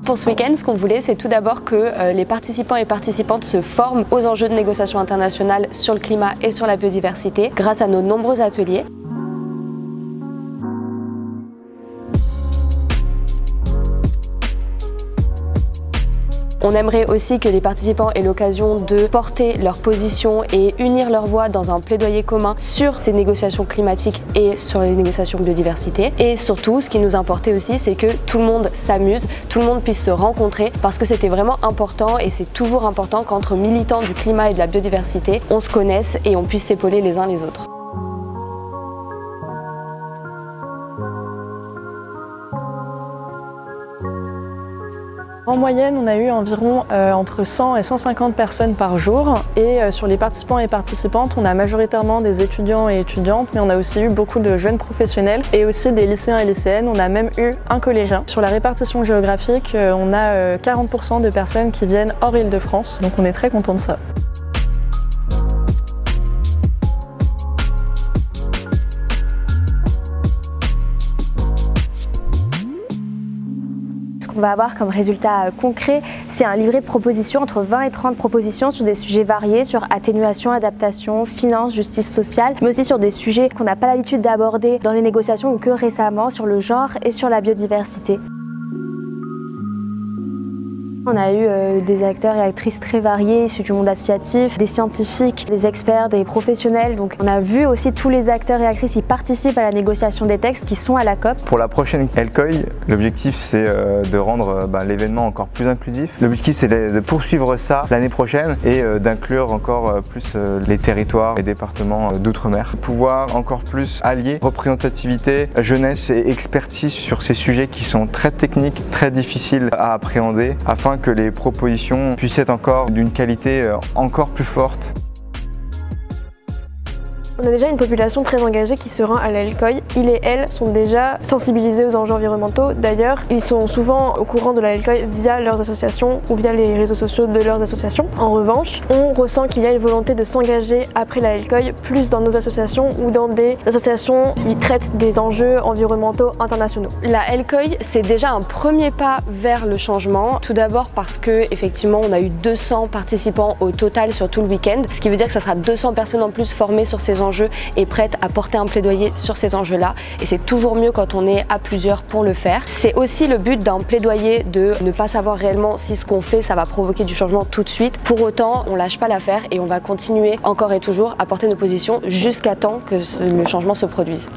Pour ce week-end, ce qu'on voulait, c'est tout d'abord que les participants et participantes se forment aux enjeux de négociation internationale sur le climat et sur la biodiversité grâce à nos nombreux ateliers. On aimerait aussi que les participants aient l'occasion de porter leur position et unir leur voix dans un plaidoyer commun sur ces négociations climatiques et sur les négociations biodiversité. Et surtout, ce qui nous importait aussi, c'est que tout le monde s'amuse, tout le monde puisse se rencontrer parce que c'était vraiment important et c'est toujours important qu'entre militants du climat et de la biodiversité, on se connaisse et on puisse s'épauler les uns les autres. En moyenne, on a eu environ entre 100 et 150 personnes par jour et sur les participants et participantes, on a majoritairement des étudiants et étudiantes, mais on a aussi eu beaucoup de jeunes professionnels et aussi des lycéens et lycéennes. On a même eu un collégien. Sur la répartition géographique, on a 40% de personnes qui viennent hors Île-de-France, donc on est très content de ça. On va avoir comme résultat concret, c'est un livret de propositions, entre 20 et 30 propositions sur des sujets variés, sur atténuation, adaptation, finance, justice sociale, mais aussi sur des sujets qu'on n'a pas l'habitude d'aborder dans les négociations ou que récemment, sur le genre et sur la biodiversité. On a eu des acteurs et actrices très variés, issus du monde associatif, des scientifiques, des experts, des professionnels. Donc on a vu aussi tous les acteurs et actrices qui participent à la négociation des textes qui sont à la COP. Pour la prochaine LCOI, l'objectif c'est de rendre l'événement encore plus inclusif. L'objectif c'est de poursuivre ça l'année prochaine et d'inclure encore plus les territoires et départements d'outre-mer. Pouvoir encore plus allier représentativité, jeunesse et expertise sur ces sujets qui sont très techniques, très difficiles à appréhender, afin que les propositions puissent être encore d'une qualité encore plus forte. On a déjà une population très engagée qui se rend à la LCOI. Ils et elles sont déjà sensibilisés aux enjeux environnementaux. D'ailleurs, ils sont souvent au courant de la LCOI via leurs associations ou via les réseaux sociaux de leurs associations. En revanche, on ressent qu'il y a une volonté de s'engager après la LCOI plus dans nos associations ou dans des associations qui traitent des enjeux environnementaux internationaux. La LCOI, c'est déjà un premier pas vers le changement. Tout d'abord parce que effectivement, on a eu 200 participants au total sur tout le week-end, ce qui veut dire que ça sera 200 personnes en plus formées sur ces enjeux et prêtes à porter un plaidoyer sur ces enjeux-là. Et c'est toujours mieux quand on est à plusieurs pour le faire. C'est aussi le but d'un plaidoyer de ne pas savoir réellement si ce qu'on fait, ça va provoquer du changement tout de suite. Pour autant, on lâche pas l'affaire et on va continuer encore et toujours à porter nos positions jusqu'à temps que le changement se produise.